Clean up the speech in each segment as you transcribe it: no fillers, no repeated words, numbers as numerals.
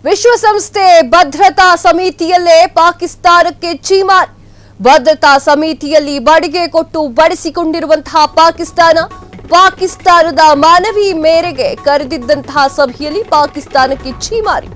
ವಿಶ್ವಸಂಸ್ಥೆ ಭದ್ರತಾ ಸಮಿತಿಯಲ್ಲೇ ಪಾಕಿಸ್ತಾನಕ್ಕೆ ಚೀಮಾರಿ. ಭದ್ರತಾ ಸಮಿತಿಯಲ್ಲಿ ಬಾಡಿಗೆ ಕೊಟ್ಟು ಬಡಿಸಿಕೊಂಡಿರುವಂತಹ ಪಾಕಿಸ್ತಾನದ ಮನವಿ ಮೇರೆಗೆ ಕರೆದಿದ್ದಂತಹ ಸಭೆಯಲ್ಲಿ ಪಾಕಿಸ್ತಾನಕ್ಕೆ ಚೀಮಾರಿ.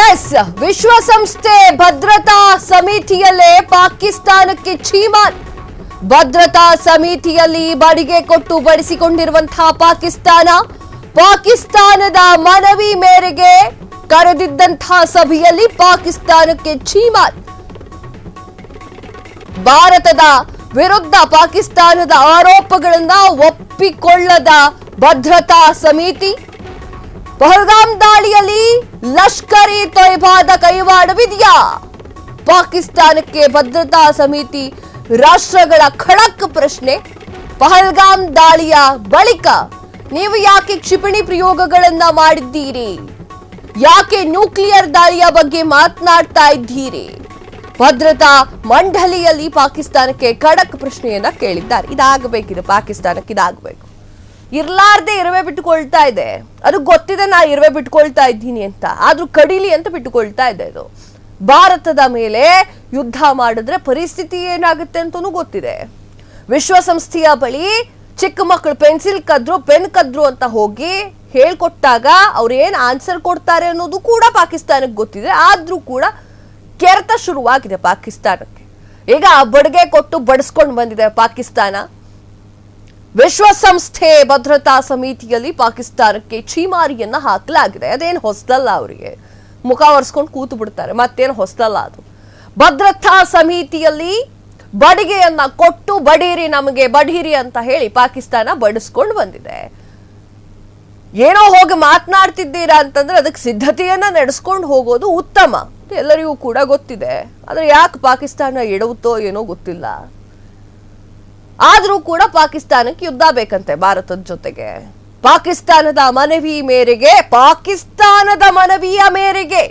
ಎಸ್, ವಿಶ್ವಸಂಸ್ಥೆ ಭದ್ರತಾ ಸಮಿತಿಯಲ್ಲೇ ಪಾಕಿಸ್ತಾನಕ್ಕೆ ಚೀಮಾರಿ. ಭದ್ರತಾ ಸಮಿತಿಯಲ್ಲಿ ಬಾಡಿಗೆ ಕೊಟ್ಟು ಬಡಿಸಿಕೊಂಡಿರುವಂತಹ ಪಾಕಿಸ್ತಾನದ ಮನವಿ ಮೇರೆಗೆ ಕರೆದಿದ್ದಂತಹ ಸಭೆಯಲ್ಲಿ ಪಾಕಿಸ್ತಾನಕ್ಕೆ ಚೀಮಾರಿ. ಭಾರತದ ವಿರುದ್ಧ ಪಾಕಿಸ್ತಾನದ ಆರೋಪಗಳನ್ನ ಒಪ್ಪಿಕೊಳ್ಳದ ಭದ್ರತಾ ಸಮಿತಿ, ಪಹಲ್ಗಾಮ್ ದಾಳಿಯಲ್ಲಿ ಲಷ್ಕರ್ ಇ ತೊಯ್ಬಾದ ಕೈವಾಡವಿದೆಯಾ? ಪಾಕಿಸ್ತಾನಕ್ಕೆ ಭದ್ರತಾ ಸಮಿತಿ ರಾಷ್ಟ್ರಗಳ ಖಡಕ್ ಪ್ರಶ್ನೆ. ಪಹಲ್ಗಾಮ್ ದಾಳಿಯ ಬಳಿಕ ನೀವು ಯಾಕೆ ಕ್ಷಿಪಣಿ ಪ್ರಯೋಗಗಳನ್ನ ಮಾಡಿದ್ದೀರಿ? ಯಾಕೆ ನ್ಯೂಕ್ಲಿಯರ್ ದಾಳಿಯ ಬಗ್ಗೆ ಮಾತನಾಡ್ತಾ ಇದ್ದೀರಿ? ಭದ್ರತಾ ಮಂಡಳಿಯಲ್ಲಿ ಪಾಕಿಸ್ತಾನಕ್ಕೆ ಖಡಕ್ ಪ್ರಶ್ನೆಯನ್ನ ಕೇಳಿದ್ದಾರೆ. ಇದಾಗಬೇಕಿದೆ, ಪಾಕಿಸ್ತಾನಕ್ಕೆ ಇದಾಗಬೇಕು. ಇರ್ಲಾರ್ದೆ ಇರುವೆ ಬಿಟ್ಟುಕೊಳ್ತಾ ಇದೆ. ಅದು ಗೊತ್ತಿದೆ ನಾ ಇರುವೆ ಬಿಟ್ಕೊಳ್ತಾ ಇದ್ದೀನಿ ಅಂತ, ಆದ್ರೂ ಕಡಿಲಿ ಅಂತ ಬಿಟ್ಟುಕೊಳ್ತಾ ಇದೆ. ಇದು ಭಾರತದ ಮೇಲೆ ಯುದ್ಧ ಮಾಡಿದ್ರೆ ಪರಿಸ್ಥಿತಿ ಏನಾಗುತ್ತೆ ಅಂತನೂ ಗೊತ್ತಿದೆ. ವಿಶ್ವಸಂಸ್ಥೆಯ ಬಳಿ ಚಿಕ್ಕ ಮಕ್ಕಳು ಪೆನ್ಸಿಲ್ ಕದ್ರು, ಪೆನ್ ಕದ್ರು ಅಂತ ಹೋಗಿ ಹೇಳ್ಕೊಟ್ಟಾಗ ಅವ್ರು ಏನ್ ಆನ್ಸರ್ ಕೊಡ್ತಾರೆ ಅನ್ನೋದು ಕೂಡ ಪಾಕಿಸ್ತಾನಕ್ಕೆ ಗೊತ್ತಿದೆ. ಆದ್ರೂ ಕೂಡ ಕೆರೆತ ಶುರುವಾಗಿದೆ ಪಾಕಿಸ್ತಾನಕ್ಕೆ. ಈಗ ಬಡಿಗೆ ಕೊಟ್ಟು ಬಡಿಸ್ಕೊಂಡು ಬಂದಿದೆ ಪಾಕಿಸ್ತಾನ. ವಿಶ್ವಸಂಸ್ಥೆ ಭದ್ರತಾ ಸಮಿತಿಯಲ್ಲಿ ಪಾಕಿಸ್ತಾನಕ್ಕೆ ಚೀಮಾರಿಯನ್ನ ಹಾಕಲಾಗಿದೆ. ಅದೇನು ಹೊಸದಲ್ಲ, ಅವರಿಗೆ ಮುಖ ಒರೆಸ್ಕೊಂಡು ಕೂತು ಬಿಡ್ತಾರೆ, ಮತ್ತೇನು ಹೊಸದಲ್ಲ ಅದು. ಭದ್ರತಾ ಸಮಿತಿಯಲ್ಲಿ ಬಡಿಗೆಯನ್ನ ಕೊಟ್ಟು ಬಡೀರಿ, ನಮಗೆ ಬಡೀರಿ ಅಂತ ಹೇಳಿ ಪಾಕಿಸ್ತಾನ ಬಡಿಸ್ಕೊಂಡು ಬಂದಿದೆ. ಏನೋ ಹೋಗಿ ಮಾತನಾಡ್ತಿದ್ದೀರಾ ಅಂತಂದ್ರೆ ಅದಕ್ಕೆ ಸಿದ್ಧತೆಯನ್ನ ನಡೆಸ್ಕೊಂಡು ಹೋಗೋದು ಉತ್ತಮ, ಎಲ್ಲರಿಗೂ ಕೂಡ ಗೊತ್ತಿದೆ. ಆದ್ರೆ ಯಾಕೆ ಪಾಕಿಸ್ತಾನ ಎಡವುತ್ತೋ ಏನೋ ಗೊತ್ತಿಲ್ಲ. ಆದ್ರೂ ಕೂಡ ಪಾಕಿಸ್ತಾನಕ್ಕೆ ಯುದ್ಧ ಬೇಕಂತೆ ಭಾರತದ ಜೊತೆಗೆ. ಪಾಕಿಸ್ತಾನದ ಮನವಿಯ ಮೇರೆಗೆ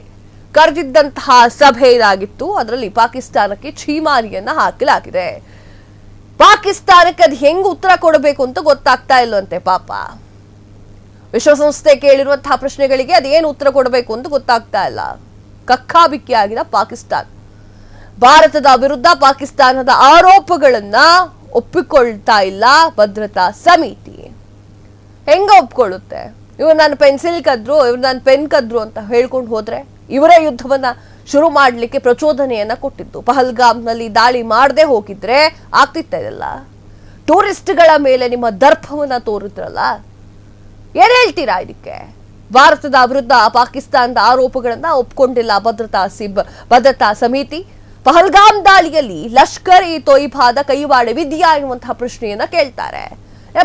ಕರೆದಿದ್ದಂತಹ ಸಭೆ ಇದಾಗಿತ್ತು. ಅದರಲ್ಲಿ ಪಾಕಿಸ್ತಾನಕ್ಕೆ ಚೀಮಾರಿಯನ್ನ ಹಾಕಲಾಗಿದೆ. ಪಾಕಿಸ್ತಾನಕ್ಕೆ ಅದು ಹೆಂಗ್ ಉತ್ತರ ಕೊಡಬೇಕು ಅಂತ ಗೊತ್ತಾಗ್ತಾ ಇಲ್ವಂತೆ ಪಾಪ. ವಿಶ್ವಸಂಸ್ಥೆ ಕೇಳಿರುವಂತಹ ಪ್ರಶ್ನೆಗಳಿಗೆ ಅದೇನು ಉತ್ತರ ಕೊಡಬೇಕು ಅಂತ ಗೊತ್ತಾಗ್ತಾ ಇಲ್ಲ. ಕಕ್ಕಾಬಿಕ್ಕಿ ಆಗಿದೆ ಪಾಕಿಸ್ತಾನ. ಭಾರತದ ವಿರುದ್ಧ ಪಾಕಿಸ್ತಾನದ ಆರೋಪಗಳನ್ನ ಒಪ್ಪಿಕೊಳ್ತಾ ಇಲ್ಲ ಭದ್ರತಾ ಸಮಿತಿ. ಹೆಂಗ ಒಪ್ಕೊಳ್ಳುತ್ತೆ? ಇವ್ರು ನನ್ನ ಪೆನ್ಸಿಲ್ ಕದ್ರು, ಇವ್ರು ನನ್ನ ಪೆನ್ ಕದ್ರು ಅಂತ ಹೇಳ್ಕೊಂಡು ಹೋದ್ರೆ ಇವರೇ ಯುದ್ಧವನ್ನ ಶುರು ಮಾಡ್ಲಿಕ್ಕೆ ಪ್ರಚೋದನೆಯನ್ನ ಕೊಟ್ಟಿದ್ದು. ಪಹಲ್ಗಾಮ್ನಲ್ಲಿ ದಾಳಿ ಮಾಡದೆ ಹೋಗಿದ್ರೆ ಆಗ್ತಿತ್ತಲ್ಲ. ಟೂರಿಸ್ಟ್ಗಳ ಮೇಲೆ ನಿಮ್ಮ ದರ್ಪವನ್ನ ತೋರಿದ್ರಲ್ಲ, ಏನ್ ಹೇಳ್ತೀರಾ ಇದಕ್ಕೆ? ಭಾರತದ ವಿರುದ್ಧ ಪಾಕಿಸ್ತಾನದ ಆರೋಪಗಳನ್ನ ಒಪ್ಕೊಂಡಿಲ್ಲ ಭದ್ರತಾ ಸಮಿತಿ. ಪಹಲ್ಗಾಮ್ ದಾಳಿಯಲ್ಲಿ ಲಷ್ಕರ್ ಇ ತೊಯ್ಬಾದ ಕೈವಾಡವಿದೆಯಾ ಎನ್ನುವಂತಹ ಪ್ರಶ್ನೆಯನ್ನ ಕೇಳ್ತಾರೆ.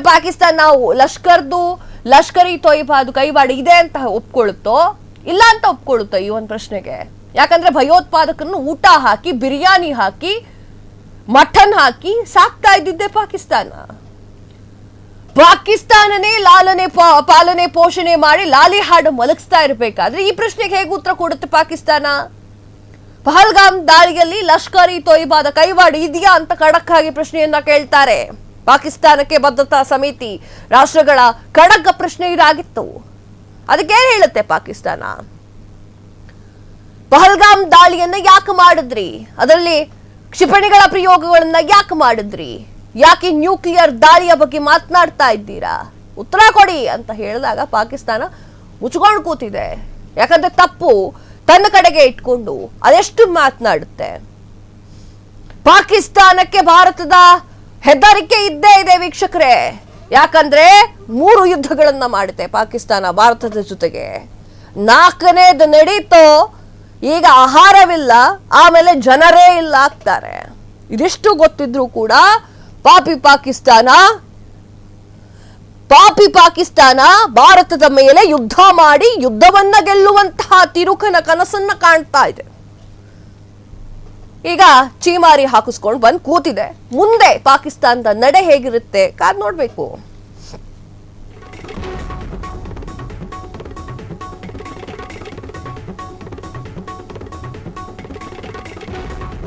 ಪಾಕಿಸ್ತಾನ ನಾವು ಲಷ್ಕರ್ ಇ ತೊಯ್ಬಾದ ಕೈವಾಡ ಇದೆ ಅಂತ ಒಪ್ಕೊಳ್ಳುತ್ತೋ ಇಲ್ಲ ಅಂತ ಒಪ್ಕೊಳ್ಳುತ್ತೋ ಈ ಒಂದು ಪ್ರಶ್ನೆಗೆ? ಯಾಕಂದ್ರೆ ಭಯೋತ್ಪಾದಕರನ್ನು ಊಟ ಹಾಕಿ, ಬಿರಿಯಾನಿ ಹಾಕಿ, ಮಟನ್ ಹಾಕಿ ಸಾಕ್ತಾ ಇದ್ದಿದ್ದೆ ಪಾಕಿಸ್ತಾನನೇ ಪಾಲನೆ ಪೋಷಣೆ ಮಾಡಿ ಲಾಲಿ ಹಾಡು ಮಲಗಿಸ್ತಾ ಇರಬೇಕಾದ್ರೆ ಈ ಪ್ರಶ್ನೆಗೆ ಹೇಗೆ ಉತ್ತರ ಕೊಡುತ್ತೆ ಪಾಕಿಸ್ತಾನ? ಪಹಲ್ಗಾಮ್ ದಾಳಿಯಲ್ಲಿ ಲಷ್ಕರ್ ಇ ತೊಯ್ಬಾದ ಕೈವಾಡ ಇದೆಯಾ ಅಂತ ಖಡಕ್ ಆಗಿ ಪ್ರಶ್ನೆಯನ್ನ ಕೇಳ್ತಾರೆ. ಪಾಕಿಸ್ತಾನಕ್ಕೆ ಭದ್ರತಾ ಸಮಿತಿ ರಾಷ್ಟ್ರಗಳ ಖಡಕ್ ಪ್ರಶ್ನೆ ಇದಾಗಿತ್ತು. ಅದಕ್ಕೇನ್ ಹೇಳುತ್ತೆ ಪಾಕಿಸ್ತಾನ? ಪಹಲ್ಗಾಮ್ ದಾಳಿಯನ್ನ ಯಾಕೆ ಮಾಡಿದ್ರಿ? ಅದರಲ್ಲಿ ಕ್ಷಿಪಣಿಗಳ ಪ್ರಯೋಗಗಳನ್ನ ಯಾಕೆ ಮಾಡಿದ್ರಿ? ಯಾಕೆ ನ್ಯೂಕ್ಲಿಯರ್ ದಾಳಿಯ ಬಗ್ಗೆ ಮಾತನಾಡ್ತಾ ಇದ್ದೀರಾ? ಉತ್ತರ ಕೊಡಿ ಅಂತ ಹೇಳಿದಾಗ ಪಾಕಿಸ್ತಾನ ಮುಚ್ಕೊಂಡು ಕೂತಿದೆ. ಯಾಕಂದ್ರೆ ತಪ್ಪು ತನ್ನ ಕಡೆಗೆ ಇಟ್ಕೊಂಡು ಅದೆಷ್ಟು ಮಾತನಾಡುತ್ತೆ. ಪಾಕಿಸ್ತಾನಕ್ಕೆ ಭಾರತದ ಹೆದರಿಕೆ ಇದ್ದೇ ಇದೆ ವೀಕ್ಷಕರೇ. ಯಾಕಂದ್ರೆ 3 ಯುದ್ಧಗಳನ್ನ ಮಾಡುತ್ತೆ ಪಾಕಿಸ್ತಾನ ಭಾರತದ ಜೊತೆಗೆ. 4ನೇದು ನಡೀತೋ, ಈಗ ಆಹಾರವಿಲ್ಲ, ಆಮೇಲೆ ಜನರೇ ಇಲ್ಲ ಆಗ್ತಾರೆ. ಇದಿಷ್ಟು ಗೊತ್ತಿದ್ರು ಕೂಡ ಪಾಪಿ ಪಾಕಿಸ್ತಾನ ಭಾರತದ ಮೇಲೆ ಯುದ್ಧ ಮಾಡಿ ಯುದ್ಧವನ್ನ ಗೆಲ್ಲುವಂತಹ ತಿರುಕನ ಕನಸನ್ನ ಕಾಣ್ತಾ ಇದೆ. ಈಗ ಚೀಮಾರಿ ಹಾಕಿಸ್ಕೊಂಡು ಬಂದು ಕೂತಿದೆ. ಮುಂದೆ ಪಾಕಿಸ್ತಾನದ ನಡೆ ಹೇಗಿರುತ್ತೆ ಕಾದ್ ನೋಡ್ಬೇಕು.